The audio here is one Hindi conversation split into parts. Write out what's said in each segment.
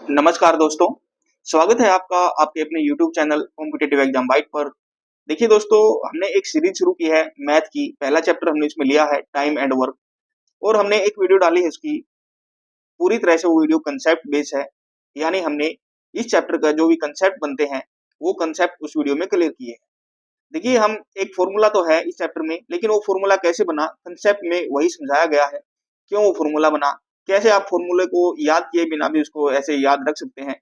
नमस्कार दोस्तों, स्वागत है आपका आपके अपने YouTube channel competitive exam byte पर। देखिए दोस्तों, हमने एक सीरीज शुरू की है मैथ की। पहला चैप्टर हमने इसमें लिया है टाइम एंड वर्क, और हमने एक वीडियो डाली है इसकी। पूरी तरह से वो वीडियो कंसेप्ट बेस्ड है, यानी हमने इस चैप्टर का जो भी कंसेप्ट बनते हैं वो कंसेप्ट उस वीडियो में क्लियर किए हैं। देखिए, हम एक फॉर्मूला तो है इस चैप्टर में, लेकिन वो फॉर्मूला कैसे बना कंसेप्ट में वही समझाया गया है। क्यों वो फॉर्मूला बना, कैसे आप फॉर्मूले को याद किए बिना भी उसको ऐसे याद रख सकते हैं,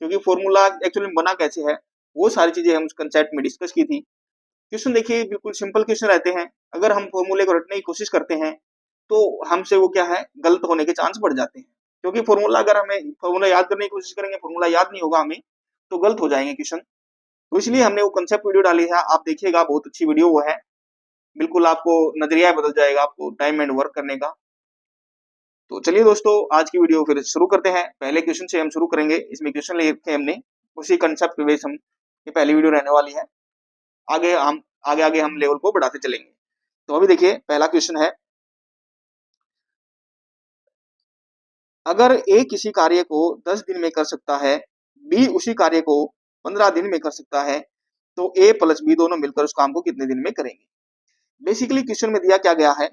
क्योंकि फॉर्मूला एक्चुअली में बना कैसे है, वो सारी चीजें हम उस कंसेप्ट में डिस्कस की थी। क्वेश्चन देखिए, बिल्कुल सिंपल क्वेश्चन रहते हैं। अगर हम फॉर्मूले को रटने की कोशिश करते हैं तो हमसे वो क्या है, गलत होने के चांस बढ़ जाते हैं। क्योंकि फॉर्मूला, अगर हमें फॉर्मूला याद करने की कोशिश करेंगे, फॉर्मूला याद नहीं होगा हमें, तो गलत हो जाएंगे क्वेश्चन। तो इसलिए हमने वो कंसेप्ट वीडियो डाली है, आप देखिएगा, बहुत अच्छी वीडियो वो है। बिल्कुल आपको नजरिया बदल जाएगा आपको टाइम एंड वर्क करने का। तो चलिए दोस्तों, आज की वीडियो फिर शुरू करते हैं। पहले क्वेश्चन से हम शुरू करेंगे। इसमें क्वेश्चन ले रखे हमने, उसी कंसेप्ट पे बेस हम ये पहली वीडियो रहने वाली है। आगे आगे हम लेवल को बढ़ाते चलेंगे। तो अभी देखिए, पहला क्वेश्चन है, अगर ए किसी कार्य को 10 दिन में कर सकता है, बी उसी कार्य को 15 दिन में कर सकता है, तो ए प्लस बी दोनों मिलकर उस काम को कितने दिन में करेंगे। बेसिकली क्वेश्चन में दिया क्या गया है,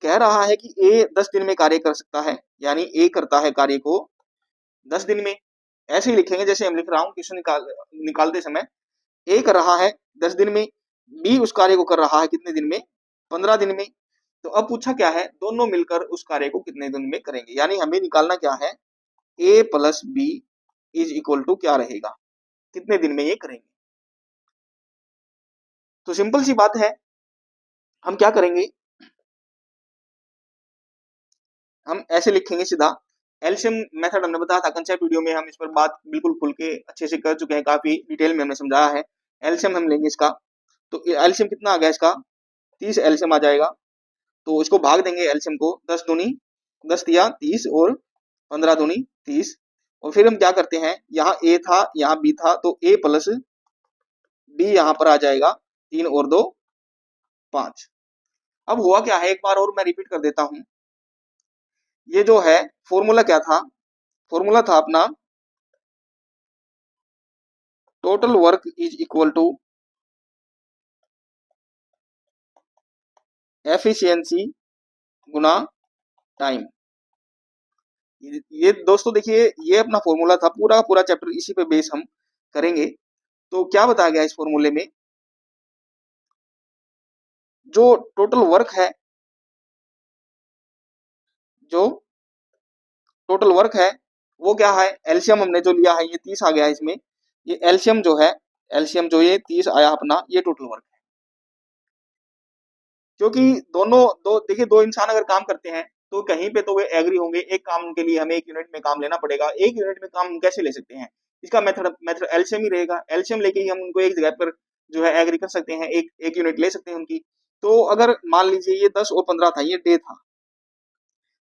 कह रहा है कि ए 10 दिन में कार्य कर सकता है, यानी ए करता है कार्य को 10 दिन में। ऐसे ही लिखेंगे जैसे हम लिख रहा हूँ क्वेश्चन निकालते समय। ए कर रहा है 10 दिन में, बी उस कार्य को कर रहा है कितने दिन में, 15 दिन में। तो अब पूछा क्या है, दोनों मिलकर उस कार्य को कितने दिन में करेंगे, यानी हमें निकालना क्या है, A plus B is equal to क्या रहेगा, कितने दिन में ये करेंगे। तो सिंपल सी बात है, हम क्या करेंगे, हम ऐसे लिखेंगे सीधा। एलसीएम मेथड हमने बताया था कंसेप्ट वीडियो में, हम इस पर बात बिल्कुल खुल के अच्छे से कर चुके हैं, काफी डिटेल में हमने समझाया है। एलसीएम हम लेंगे इसका, तो एलसीएम कितना आ गया इसका, 30 एलसीएम आ जाएगा। तो इसको भाग देंगे एलसीएम को, 10 दूनी 10 दिया 30 और 15 दूनी 30। और फिर हम क्या करते हैं, यहाँ ए था यहाँ बी था, तो ए प्लस बी यहाँ पर आ जाएगा, 3 और 2 5। अब हुआ क्या है, एक बार और मैं रिपीट कर देता हूं। ये जो है फॉर्मूला क्या था, फॉर्मूला था अपना total work is equal to efficiency गुना टाइम। ये दोस्तों देखिए, ये अपना फॉर्मूला था, पूरा पूरा चैप्टर इसी पे बेस हम करेंगे। तो क्या बताया गया इस फॉर्मूले में, जो टोटल वर्क है, जो टोटल वर्क है वो क्या है, एलसीएम हमने जो लिया है ये 30 आ गया है इसमें। ये एलसीएम जो है, एलसीएम जो ये 30 आया अपना, ये टोटल वर्क है। क्योंकि दोनों दो देखिए, दो इंसान अगर काम करते हैं तो कहीं पे तो वे एग्री होंगे, एक काम के लिए हमें 1 यूनिट में काम लेना पड़ेगा। 1 यूनिट में काम हम कैसे ले सकते हैं, इसका मेथड मेथड एलसीएम ही रहेगा। एलसीएम लेके ही हम उनको एक जगह पर जो है एग्री कर सकते हैं, एक यूनिट ले सकते हैं उनकी। तो अगर मान लीजिए ये 10 और 15 था, ये डे था,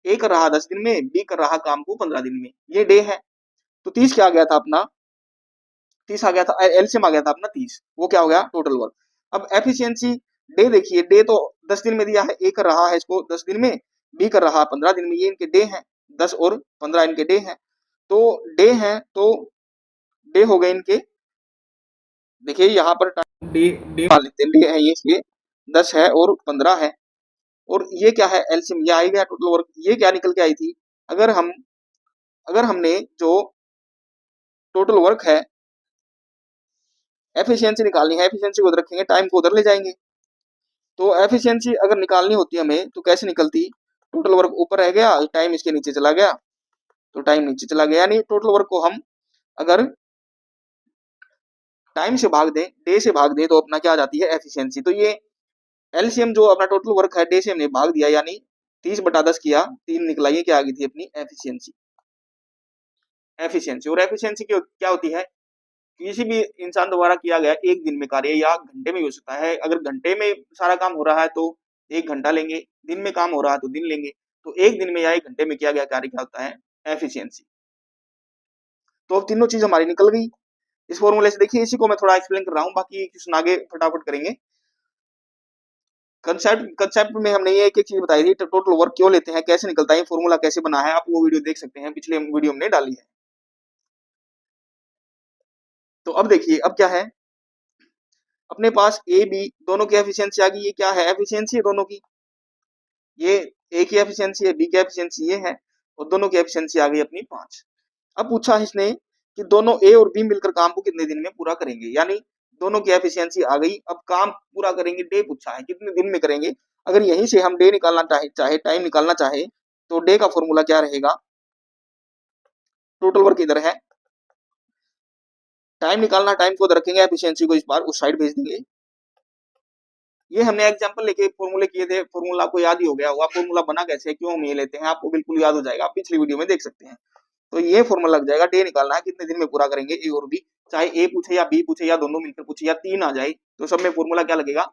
ए कर रहा 10 दिन में, बी कर रहा काम को 15 दिन में, ये डे है। तो 30 क्या आ गया था अपना, 30 आ गया था, एलसीएम आ गया था अपना 30, वो क्या हो गया टोटल वर्क। अब एफिशिएंसी, डे देखिए, डे तो 10 दिन में दिया है, ए कर रहा है इसको 10 दिन में, बी कर रहा है 15 दिन में, ये इनके डे हैं, 10 और 15 इनके डे हैं। तो डे हैं, तो डे हो गए इनके। देखिए यहाँ पर डे डे मान लेते हैं, डे है ये, इसलिए 10 है और 15 है। और ये क्या है, एलसीएम, ये आई गया टोटल वर्क। ये क्या निकल के आई थी, अगर हमने जो टोटल वर्क है, एफिशिएंसी निकालनी है, एफिशिएंसी को उधर रखेंगे, टाइम को उधर ले जाएंगे। तो एफिशिएंसी अगर निकालनी होती हमें तो कैसे निकलती, टोटल वर्क ऊपर रह गया, टाइम इसके नीचे चला गया, तो टाइम नीचे चला गया। यानी टोटल वर्क को हम अगर टाइम से भाग दें, डे से भाग दें, तो अपना क्या आ जाती है, एफिशिएंसी। तो ये एलसीएम जो अपना टोटल वर्क है, डे से हमने भाग दिया, यानी 30/10 किया, 3 निकला, ये क्या आ गई थी अपनी एफिशिएंसी। एफिशिएंसी और एफिशिएंसी क्या होती है, किसी भी इंसान द्वारा किया गया 1 दिन में कार्य, या घंटे में भी हो सकता है। अगर घंटे में सारा काम हो रहा है तो 1 घंटा लेंगे, दिन में काम हो रहा है तो दिन लेंगे। तो 1 दिन में या 1 घंटे में किया गया कार्य क्या होता है, एफिशिएंसी। तो अब तीनों चीज हमारी निकल गई इस फॉर्मूले से। देखिए, इसी को मैं थोड़ा एक्सप्लेन कर रहा हूँ, बाकी क्वेश्चन आगे फटाफट करेंगे। कंसेप्ट में हमने ये एक एक चीज बताई थी, टोटल वर्क क्यों लेते हैं, कैसे निकलता है, फॉर्मूला कैसे बना है, आप वो वीडियो देख सकते हैं, पिछले वीडियो हमने डाली है। तो अब देखिए अब क्या है, अपने पास ए बी दोनों की एफिशिएंसी आ गई। ये क्या है, एफिशिएंसी है दोनों की, ये ए की एफिशिएंसी है, बी की एफिशिएंसी ये है, और दोनों की एफिशिएंसी आ गई अपनी 5। अब पूछा इसने कि दोनों ए और बी मिलकर काम को कितने दिन में पूरा करेंगे, यानी दोनों की एफिशिएंसी आ गई, अब काम पूरा करेंगे, डे पूछा है कितने दिन में करेंगे। अगर यहीं से हम डे निकालना चाहे टाइम निकालना चाहे तो डे का फॉर्मूला क्या रहेगा, टोटल वर्क इधर है, टाइम निकालना, टाइम को उधर रखेंगे, एफिशिएंसी को इस बार उस साइड भेज देंगे। ये हमने एग्जांपल लेके फॉर्मूले किए थे, फॉर्मूला आपको याद ही हो गया होगा, फॉर्मूला बना कैसे, क्यों हम ये लेते हैं, आपको बिल्कुल याद हो जाएगा, आप पिछली वीडियो में देख सकते हैं। तो ये फॉर्मूला लग जाएगा, डे निकालना है कितने दिन में पूरा करेंगे ए और बी, चाहे ए पूछे या बी पूछे या दोनों मिलकर पूछे या तीन आ जाए, तो सब में फॉर्मूला क्या लगेगा,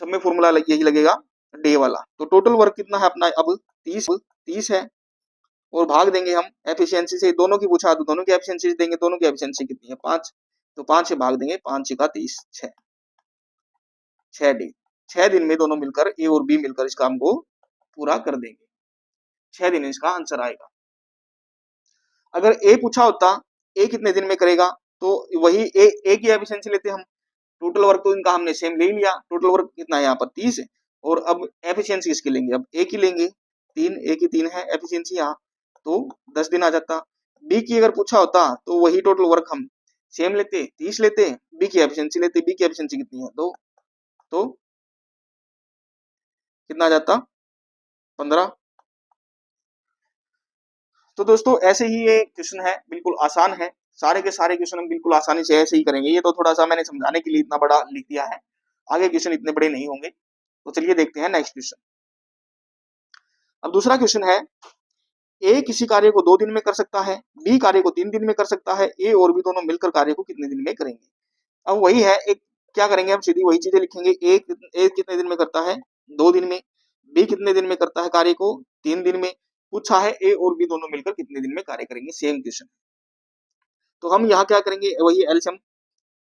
सब में फॉर्मूला यही लगेगा, डे वाला। तो टोटल वर्क कितना है अपना अब 30 है, और भाग देंगे हम एफिशिएंसी से, दोनों की पूछा तो दोनों की एफिशिएंसी देंगे, दोनों की एफिशिएंसी कितनी है 5, तो 5 से भाग देंगे, 5 का 30, 6 डे, 6 दिन में दोनों मिलकर ए और बी मिलकर इस काम को पूरा कर देंगे, 6 दिन इसका आंसर आएगा। अगर ए पूछा होता ए कितने दिन में करेगा, तो वही ए की एफिशिएंसी लेते हम, टोटल वर्क तो इनका हमने सेम ले ही लिया, टोटल वर्क कितना है यहाँ पर 30 है, और अब एफिशिएंसी किसकी लेंगे, अब ए की लेंगे, 3 ए की 3 है एफिशिएंसी यहाँ, तो 10 दिन आ जाता। बी की अगर पूछा होता तो वही टोटल वर्क हम सेम लेते, 30 लेते, बी की एफिशिएंसी लेते, बी की एफिशिएंसी कितनी है 2, तो कितना आ जाता 15। तो दोस्तों ऐसे ही ये क्वेश्चन है, बिल्कुल आसान है, सारे के सारे क्वेश्चन हम बिल्कुल आसानी से ऐसे ही करेंगे। ये तो थोड़ा सा मैंने समझाने के लिए इतना बड़ा लिख दिया है, आगे क्वेश्चन इतने बड़े नहीं होंगे। तो चलिए देखते हैं नेक्स्ट क्वेश्चन। अब दूसरा क्वेश्चन है, ए किसी कार्य को 2 दिन में कर सकता है, बी कार्य को 3 दिन में कर सकता है, ए और बी दोनों मिलकर कार्य को कितने दिन में करेंगे। अब वही है, एक क्या करेंगे हम, सीधी वही चीजें लिखेंगे, ए कितने दिन में करता है 2 दिन में, बी कितने दिन में करता है कार्य को 3 दिन में, पूछा है ए और बी दोनों मिलकर कितने दिन में कार्य करेंगे, सेम क्वेश्चन। तो हम यहाँ क्या करेंगे, वही एलसीएम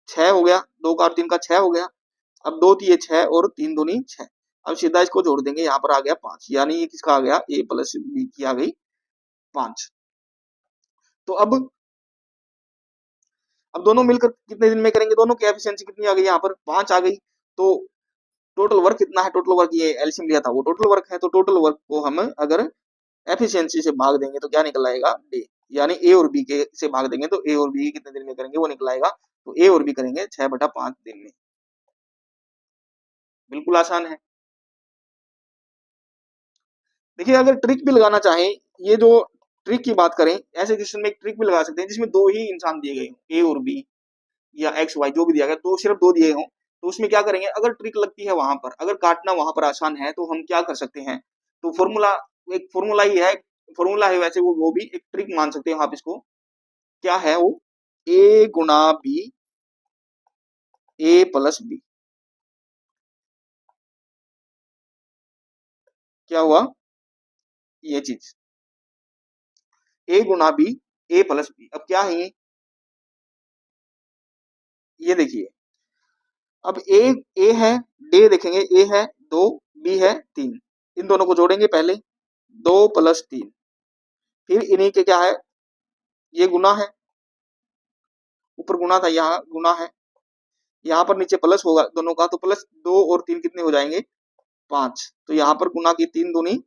6 हो गया, 2 का और 3 का 6 हो गया, अब 2 तिये 6 और 3 दूनी 6, अब सीधा इसको जोड़ देंगे, यहाँ पर आ गया 5, यानी ये किसका आ गया, ए प्लस बी की आ गई 5। तो अब दोनों मिलकर कितने दिन में करेंगे, दोनों की एफिशिएंसी कितनी आ गई, यहाँ पर 5 आ गई, तो टोटल वर्क कितना है, टोटल वर्क ये एलसीएम लिया था वो टोटल वर्क है, तो टोटल वर्क को हम अगर एफिशिएंसी से भाग देंगे तो क्या निकल आएगा, डे, यानी ए और बी के से भाग देंगे तो ए और बी कितने दिन में करेंगे वो निकल आएगा, तो ए और बी करेंगे 6/5 दिन में। बिल्कुल आसान है। देखिए अगर ट्रिक भी लगाना चाहें, ये जो ट्रिक की बात करें, ऐसे क्वेश्चन में एक ट्रिक भी लगा सकते हैं जिसमें 2 ही इंसान दिए गए हों, ए और बी या एक्स वाई जो भी दिया गया, तो सिर्फ 2 दिए हों, तो उसमें क्या करेंगे, अगर ट्रिक लगती है वहां पर, अगर काटना वहां पर आसान है तो हम क्या कर सकते हैं, तो फॉर्मूला, एक फॉर्मूला ही है, फॉर्मूला है वैसे, वो भी एक ट्रिक मान सकते हैं आप इसको, क्या है वो, ए गुना बी ए प्लस बी, क्या हुआ ये चीज, ए गुना बी ए प्लस बी, अब क्या है ये देखिए, अब ए है, डे देखेंगे, ए है 2, बी है 3, इन दोनों को जोड़ेंगे पहले, 2 + 3, फिर इन्हीं के क्या है, ये गुना है, ऊपर गुना था यहाँ गुना है, यहाँ पर नीचे प्लस होगा दोनों का, तो +2 और 3 कितने हो जाएंगे 5, तो यहाँ पर गुना की 3 दूनी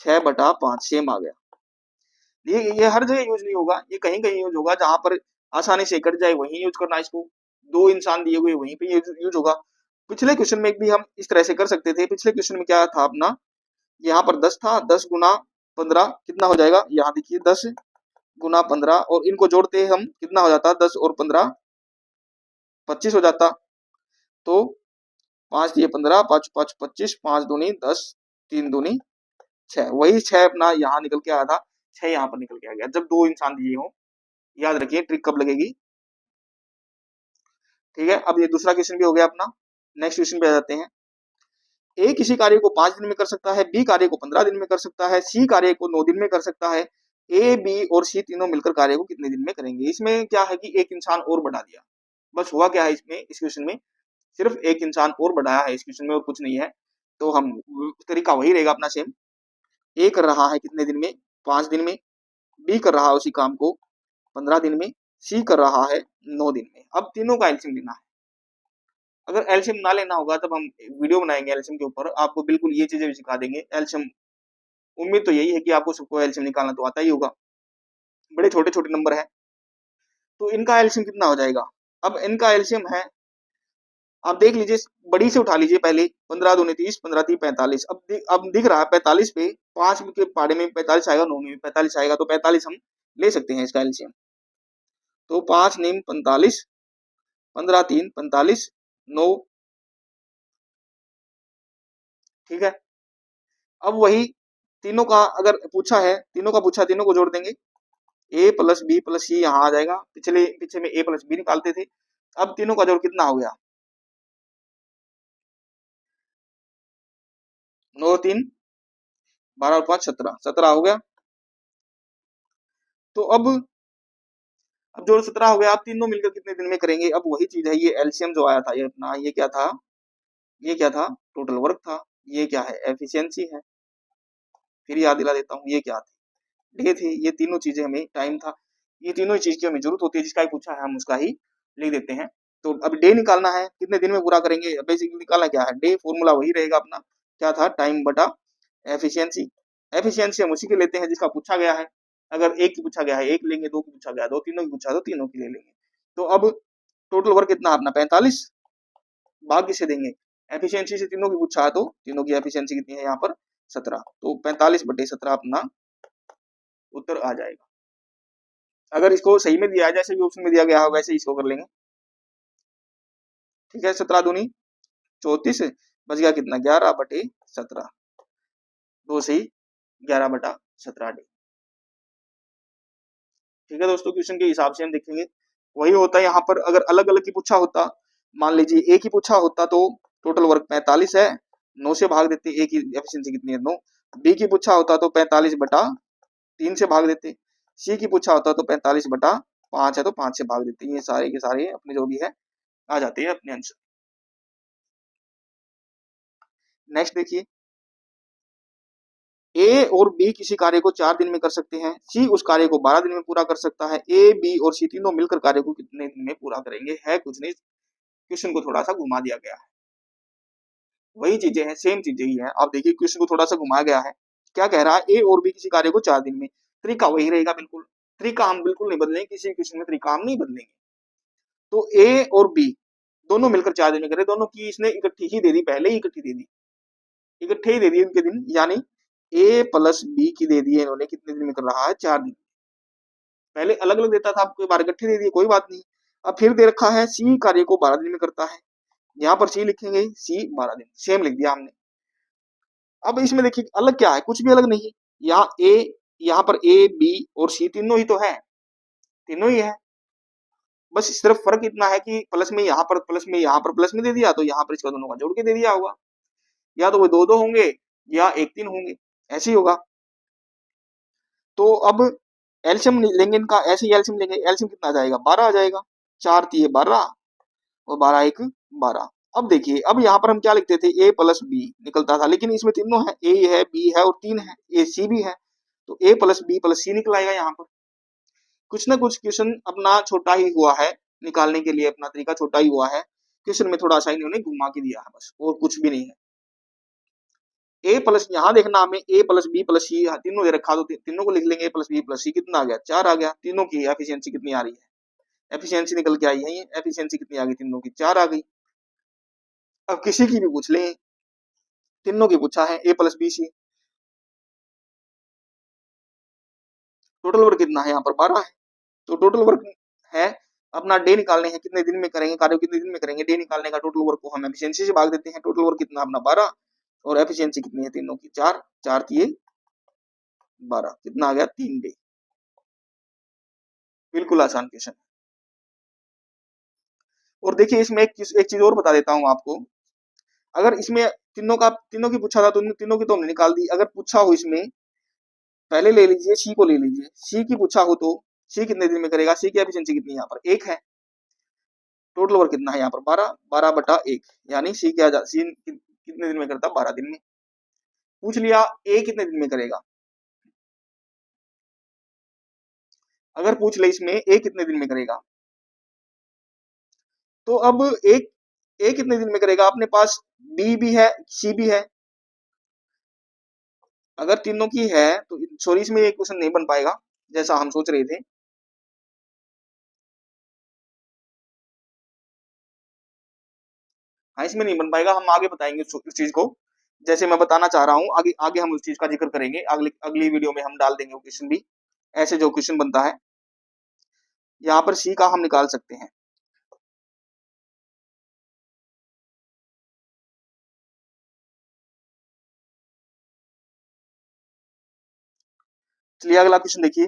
6/5 सेम आ गया। ये हर जगह यूज नहीं होगा, ये कहीं कहीं यूज होगा, जहां पर आसानी से कट जाए वहीं यूज करना इसको, 2 इंसान दिए हुए वहीं पे यूज होगा। पिछले क्वेश्चन में भी हम इस तरह से कर सकते थे, पिछले क्वेश्चन में क्या था अपना, यहाँ पर 10 था, 10 गुना 15 कितना हो जाएगा, यहाँ देखिए 10 गुना 15, और इनको जोड़ते हम कितना हो जाता, 10 और 15 25 हो जाता, तो 5 दिए 15, 5 5 25, 5 दूनी 10, 3 दूनी 6, वही 6 अपना यहाँ निकल के आया था, 6 यहाँ पर निकल के आ गया, जब 2 इंसान दिए हो। याद रखिए ट्रिक कब लगेगी, ठीक है। अब ये दूसरा क्वेश्चन भी हो गया अपना, नेक्स्ट क्वेश्चन पे आ जाते हैं। ए किसी कार्य को 5 दिन में कर सकता है, बी कार्य को 15 दिन में कर सकता है, सी कार्य को 9 दिन में कर सकता है, ए बी और सी तीनों मिलकर कार्य को कितने दिन में करेंगे। इसमें क्या है कि एक इंसान और बढ़ा दिया, बस हुआ क्या है इसमें, इस क्वेश्चन में सिर्फ एक इंसान और बढ़ाया है इस क्वेश्चन में, और कुछ नहीं है। तो हम तरीका वही रहेगा अपना सेम, ए कर रहा है कितने दिन में 5 दिन में, बी कर रहा है उसी काम को 15 दिन में, सी कर रहा है 9 दिन में। अब तीनों का एलसीएम लेना है। अगर एलसीएम ना लेना होगा तब हम वीडियो बनाएंगे एलसीएम के ऊपर, आपको बिल्कुल ये चीजें भी सिखा देंगे एलसीएम। उम्मीद तो यही है कि आपको सबको एलसीएम निकालना तो आता ही होगा, बड़े छोटे छोटे नंबर है। तो इनका एलसीएम कितना हो जाएगा? अब इनका एलसीएम है, आप देख लीजिए, बड़ी से उठा लीजिए पहले, 15 दूनी 30, 15 3 45। अब दिख रहा है 45 पे, 5 के पहाड़े में 45 आएगा, 9 में 45 आएगा, तो 45 हम ले सकते हैं इसका एलसीएम। तो 5 नीम 45, 15 3 45, 9, ठीक है। अब वही तीनों का अगर पूछा है, तीनों का पूछा, तीनों को जोड़ देंगे, ए प्लस बी प्लस सी यहाँ आ जाएगा, पीछे में ए प्लस बी निकालते थे। अब तीनों का जोड़ कितना हो गया? 9 3 12 और 5 17, 17 हो गया। तो अब जोड़ 17 हो गया। आप तीनों मिलकर कितने दिन में करेंगे? अब वही चीज है, ये एलसीएम जो आया था ये अपना, ये क्या था? ये क्या था? टोटल वर्क था। ये क्या है? एफिशिएंसी है। फिर याद दिला देता हूँ, ये क्या थी? डे थे। ये तीनों चीजें हमें, टाइम था, ये तीनों ही चीज की हमें जरूरत होती है। जिसका ही पूछा है हम उसका ही लिख देते हैं। तो अब डे निकालना है, कितने दिन में पूरा करेंगे? बेसिकली निकालना क्या है? डे फॉर्मूला वही रहेगा अपना, क्या था? टाइम बटा एफिशिएंसी। एफिशिएंसी हम उसी के लेते हैं जिसका पूछा गया है। अगर एक की पूछा गया है एक लेंगे, दो की पूछा गया है दो, तीनों की पूछा तो तीनों की ले लेंगे। तो अब टोटल वर्क कितना अपना? 45। भाग किसे देंगे? एफिशिएंसी से तीनों की पूछा है तो तीनों की एफिशिएंसी कितनी है यहाँ पर? 17। तो 45/17 अपना उत्तर आ जाएगा। अगर इसको सही में दिया है, जैसे भी ऑप्शन में दिया गया है वैसे इसको कर लेंगे, ठीक है। 17 दूनी 34, बच गया कितना? 11/17। 2 से ही 11/17 डे, ठीक है दोस्तों। क्वेश्चन के हिसाब से हम देखेंगे वही होता है यहाँ पर। अगर अलग अलग की पूछा होता, मान लीजिए ए की पूछा होता तो टोटल वर्क 45 है, 9 से भाग देते, ए की एफिशिएंसी कितनी है? 9। बी की पूछा होता तो 45/3 से भाग देते। सी की पूछा होता तो 45/5 है तो 5 से भाग देते। ये सारे के सारे अपने जो भी है आ जाते हैं अपने आंसर। नेक्स्ट देखिए, ए और बी किसी कार्य को 4 दिन में कर सकते हैं, सी उस कार्य को 12 दिन में पूरा कर सकता है। ए बी और सी तीनों मिलकर कार्य को कितने दिन में पूरा करेंगे? है कुछ नहीं, क्वेश्चन को थोड़ा सा घुमा दिया गया है। वही चीजें हैं, सेम चीजें ही हैं। आप देखिए क्वेश्चन को थोड़ा सा घुमाया गया है। क्या कह रहा है? ए और बी किसी कार्य को 4 दिन में, तरीका वही रहेगा बिल्कुल। तरीका हम बिल्कुल नहीं बदलेंगे, किसी क्वेश्चन में तरीका हम नहीं बदलेंगे। तो ए और बी दोनों मिलकर 4 दिन में करे, दोनों की इसने इकट्ठी ही दे दी, पहले ही इकट्ठी दे दी, इकट्ठे ही दे दिए इनके दिन, यानी ए प्लस बी की दे दिए इन्होंने, कितने दिन में कर रहा है? 4 दिन। पहले अलग अलग देता था, आपको बार इकट्ठे दे दिए, कोई बात नहीं। अब फिर दे रखा है सी कार्य को 12 दिन में करता है, यहाँ पर सी लिखेंगे, सी 12 दिन, सेम लिख दिया हमने। अब इसमें देखिए अलग क्या है? कुछ भी अलग नहीं। यहाँ ए, यहाँ पर ए बी और सी तीनों ही तो है, तीनों ही है। बस सिर्फ फर्क इतना है कि प्लस में यहाँ पर, प्लस में यहाँ पर, प्लस में दे दिया तो यहाँ पर इसका दोनों का जोड़ के दे दिया होगा। या तो वो दो दो होंगे या एक तीन होंगे, ऐसे ही होगा। तो अब एल्शियम लेंगे इनका, ऐसे ही एल्शियम लेंगे। एल्शियम कितना आ जाएगा? 12 आ जाएगा। 4 तिये 12 और 12 एक 12। अब देखिए, अब यहाँ पर हम क्या लिखते थे? ए प्लस बी निकलता था, लेकिन इसमें तीनों है, ए है, बी है और 3 है, ए सी भी है। तो ए प्लस बी प्लस सी निकल आएगा यहाँ पर। कुछ ना कुछ क्वेश्चन अपना छोटा ही हुआ है, निकालने के लिए अपना तरीका छोटा ही हुआ है। क्वेश्चन में थोड़ा सा इन्होंने घुमा के दिया है बस, और कुछ भी नहीं है। ए प्लस, यहाँ देखना हमें, ए प्लस बी प्लस सी तीनों दे रखा, तो तीनों को लिख लेंगे। ए प्लस बी प्लस सी कितना आ गया? 4 आ गया। तीनों की एफिशिएंसी कितनी आ रही है? एफिशिएंसी निकल के आई है, ये एफिशिएंसी कितनी आ गई? तीनों की 4 आ गई। अब किसी की भी पूछ लें, तीनों की पूछा है, A plus B C. Total work कितना है? यहाँ पर 12 है। तो टोटल वर्क है अपना, डे निकालने हैं, कितने दिन में करेंगे कार्य, कितने दिन में करेंगे। डे निकालने का टोटल वर्क को हम एफिशिएंसी से भाग देते हैं। टोटल वर्क कितना अपना? 12 और एफिशिएंसी कितनी है तीनों की? 4। 4 तिये 12, कितना आ गया? 3 डे। बिल्कुल आसान क्वेश्चन। और देखिए इसमें एक चीज और बता देता हूँ आपको। अगर इसमें तीनों की पूछा था तो तीनों की तो हमने निकाल दी। अगर पूछा हो इसमें, पहले ले लीजिए सी को, ले लीजिए सी की पूछा हो तो सी कितने दिन में करेगा? सी की एफिशिएंसी कितनी है यहाँ पर? 1 है। टोटल वर्क कितना है यहाँ पर? 12, 12/1, यानी सी कितने दिन में करता? 12 दिन में। पूछ लिया ए कितने दिन में करेगा, अगर पूछ ले इसमें ए कितने दिन में करेगा, तो अब एक ए कितने दिन में करेगा, अपने पास बी भी है, सी भी है। अगर तीनों की है तो सॉरी इसमें ये क्वेश्चन नहीं बन पाएगा जैसा हम सोच रहे थे। हाँ, इसमें नहीं बन पाएगा, हम आगे बताएंगे उस चीज को। जैसे मैं बताना चाह रहा हूँ, आगे आगे हम उस चीज का जिक्र करेंगे, अगली अगली वीडियो में हम डाल देंगे वो क्वेश्चन भी। ऐसे जो क्वेश्चन बनता है, यहाँ पर सी का हम निकाल सकते हैं। चलिए अगला क्वेश्चन देखिए।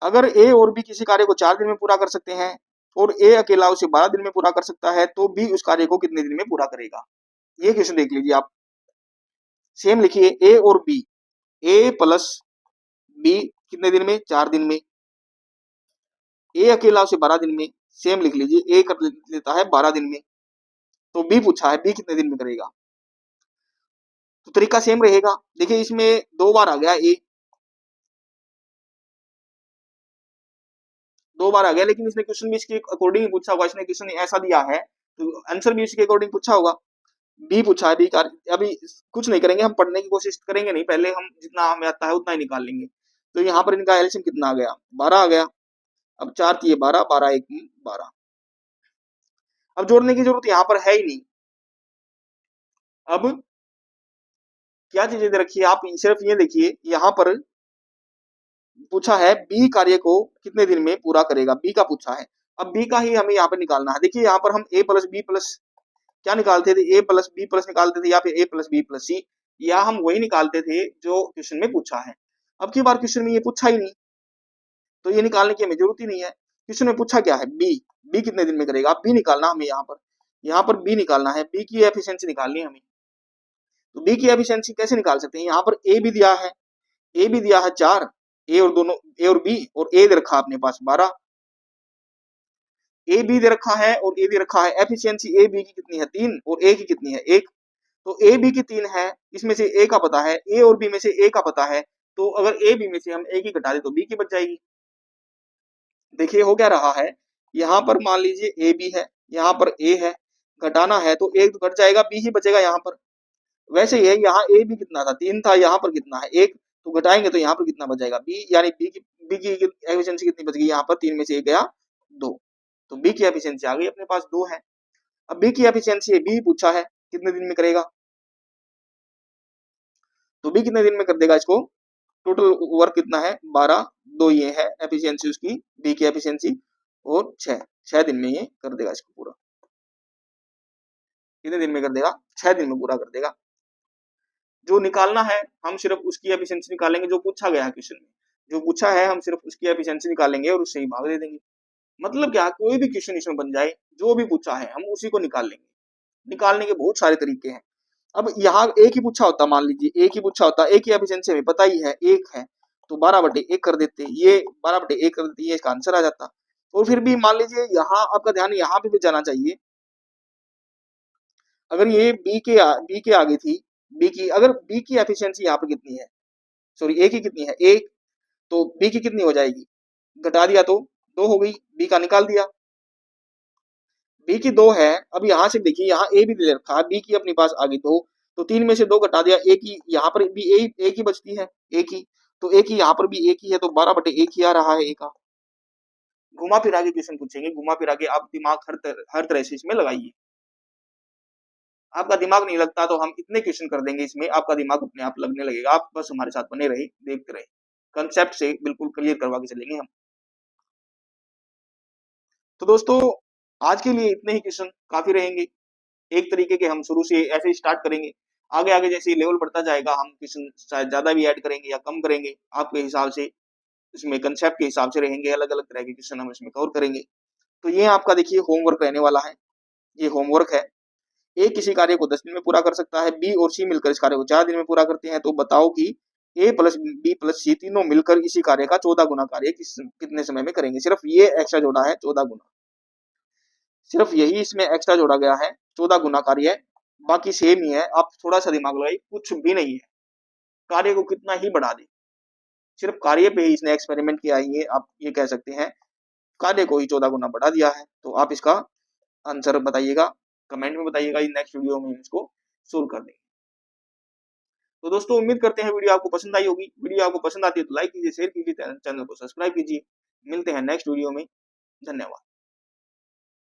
अगर ए और बी किसी कार्य को 4 दिन में पूरा कर सकते हैं और ए अकेला उसे 12 दिन में पूरा कर सकता है, तो बी उस कार्य को कितने दिन में पूरा करेगा। ये क्वेश्चन देख लीजिए आप। सेम लिखिए ए और बी, ए प्लस बी कितने दिन में, 4 दिन में। ए अकेला उसे 12 दिन में, सेम लिख लीजिए, ए कर लेता है 12 दिन में, तो बी पूछा है बी कितने दिन में करेगा। तो तरीका सेम रहेगा। देखिए इसमें 2 बार आ गया ए, 2 बार आ गया, लेकिन इसने क्वेश्चन भी इसके अकॉर्डिंग पूछा होगा, इसने क्वेश्चन ऐसा दिया है तो आंसर भी इसके अकॉर्डिंग पूछा होगा। बी पूछा है, बी का अभी कुछ नहीं करेंगे, हम पढ़ने की कोशिश करेंगे नहीं, पहले हम जितना हमें आता है उतना ही निकाल लेंगे। तो यहाँ पर इनका एलसीएम कितना आ गया, 12 आ गया। अब 4 दिए 12, 12 एक 12। अब जोड़ने की जरूरत यहाँ पर है ही नहीं। अब क्या चीजें दे रखी है, आप सिर्फ ये देखिए, यहाँ पर पूछा है बी कार्य को कितने दिन में पूरा करेगा, बी का पूछा है। अब बी का ही हमें यहाँ पर निकालना है। देखिए यहाँ पर हम ए प्लस बी प्लस क्या निकालते थे, ए प्लस बी प्लस निकालते थे, या फिर ए प्लस बी प्लस सी, या हम वही निकालते थे जो क्वेश्चन में पूछा है। अब की बार क्वेश्चन में ये पूछा ही नहीं, तो ये निकालने की हमें जरूरत ही नहीं है। क्वेश्चन में पूछा क्या है, बी, बी कितने दिन में करेगा, बी निकालना हमें यहाँ पर बी निकालना है, बी की एफिशिएंसी निकालनी है हमें। तो बी की एफिशिएंसी कैसे निकाल सकते हैं, यहाँ पर ए भी दिया है, ए भी दिया है 4, ए और दोनों ए और बी, और ए दे रखा अपने पास 12, ए बी दे रखा है और ए दे रखा है। एफिशिएंसी ए बी की कितनी है, 3, और ए की कितनी है, 1। तो ए बी की 3 है, इसमें से ए का पता है, ए और बी में से ए का पता है, तो अगर ए बी में से हम ए की घटा दे तो बी की बच जाएगी। देखिए हो क्या रहा है, यहाँ पर मान लीजिए ए बी है, यहाँ पर ए है, घटाना है तो एक तो घट जाएगा, बी ही बचेगा यहाँ पर। वैसे ही है, यहाँ ए बी कितना था, 3 था, यहाँ पर कितना है, 1, तो घटाएंगे तो यहाँ पर कितना बच जाएगा, बी, यानी बी की एफिशिएंसी कितनी बच गई, यहाँ पर 3 में से 1 गया 2, तो बी की एफिशिएंसी आ गई, अपने पास 2 है। अब बी की एफिशिएंसी बी पूछा है कितने दिन में करेगा, तो बी कितने दिन में कर देगा इसको, टोटल वर्क कितना है 12, 2 ये है एफिशिएंसी उसकी, बी की एफिशिएंसी, और 6 दिन में ये कर देगा इसको पूरा। कितने दिन में कर देगा, 6 दिन में पूरा कर देगा। जो निकालना है हम सिर्फ उसकी एफिशिएंसी निकालेंगे, जो पूछा गया है क्वेश्चन में, जो पूछा है हम सिर्फ उसकी एफिशिएंसी निकालेंगे और उससे ही भाग दे देंगे। मतलब क्या, कोई भी क्वेश्चन इसमें बन जाए, जो भी पूछा है हम उसी को निकाल लेंगे। निकालने के बहुत सारे तरीके हैं। अब यहाँ एक ही पूछा होता, मान लीजिए एक ही पूछा होता, एक ही एफिशिएंसी हमें पता ही है, 1 है, तो 12/1 कर देते, ये 12/1 कर देते, ये इसका आंसर आ जाता। और फिर भी मान लीजिए यहाँ आपका ध्यान यहाँ पे भी जाना चाहिए, अगर ये बी के आगे थी, बी की अगर बी की एफिशिएंसी यहाँ पे कितनी है, सॉरी ए की कितनी है, 1, तो बी की कितनी हो जाएगी, घटा दिया तो 2 हो गई, बी का निकाल दिया। बी की 2 है, अब यहाँ से देखिए यहाँ ए भी दे रखा है, बी की अपने पास आ गई 2, तो 3 में से 2 घटा दिया, ए की यहाँ पर भी ए की बचती है, ए की, तो ए की यहाँ पर भी ए की है, तो 12/1 ही आ रहा है ए का। घुमा फिरा के क्वेश्चन पूछेंगे, घुमा फिरा के, आप दिमाग हर तरह से इसमें लगाइए। आपका दिमाग नहीं लगता तो हम इतने क्वेश्चन कर देंगे इसमें, आपका दिमाग अपने आप लगने लगेगा। आप बस हमारे साथ बने रहे, देखते रहे, कंसेप्ट से बिल्कुल क्लियर करवा के चलेंगे हम। तो दोस्तों आज के लिए इतने ही क्वेश्चन काफी रहेंगे। एक तरीके के हम शुरू से ऐसे ही स्टार्ट करेंगे, आगे आगे जैसे लेवल बढ़ता जाएगा हम क्वेश्चन शायद ज्यादा भी ऐड करेंगे या कम करेंगे, आपके हिसाब से, इसमें कंसेप्ट के हिसाब से रहेंगे, अलग अलग तरह के क्वेश्चन हम इसमें कवर करेंगे। तो ये आपका देखिए होमवर्क रहने वाला है, ये होमवर्क है। ए किसी कार्य को 10 दिन में पूरा कर सकता है, बी और सी मिलकर इस कार्य को 4 दिन में पूरा करते हैं, तो बताओ कि ए प्लस बी प्लस सी तीनों मिलकर इसी कार्य का 14 गुना कार्य कितने समय में करेंगे। सिर्फ ये एक्स्ट्रा जोड़ा है 14 गुना, सिर्फ यही इसमें एक्स्ट्रा जोड़ा गया है, 14 गुना कार्य है, बाकी सेम ही है। आप थोड़ा सा दिमाग लगाइए, कुछ भी नहीं है, कार्य को कितना ही बढ़ा दे। सिर्फ कार्य पे ही इसने एक्सपेरिमेंट किया है, ये आप ये कह सकते हैं। कार्य को ही 14 गुना बढ़ा दिया है। तो आप इसका आंसर बताइएगा, कमेंट में बताइएगा, नेक्स्ट वीडियो में हम इसको सोल्व कर देंगे। तो दोस्तों उम्मीद करते हैं वीडियो आपको पसंद आई होगी। वीडियो आपको पसंद आती है तो लाइक कीजिए, शेयर कीजिए, चैनल को सब्सक्राइब कीजिए। मिलते हैं नेक्स्ट वीडियो में। धन्यवाद।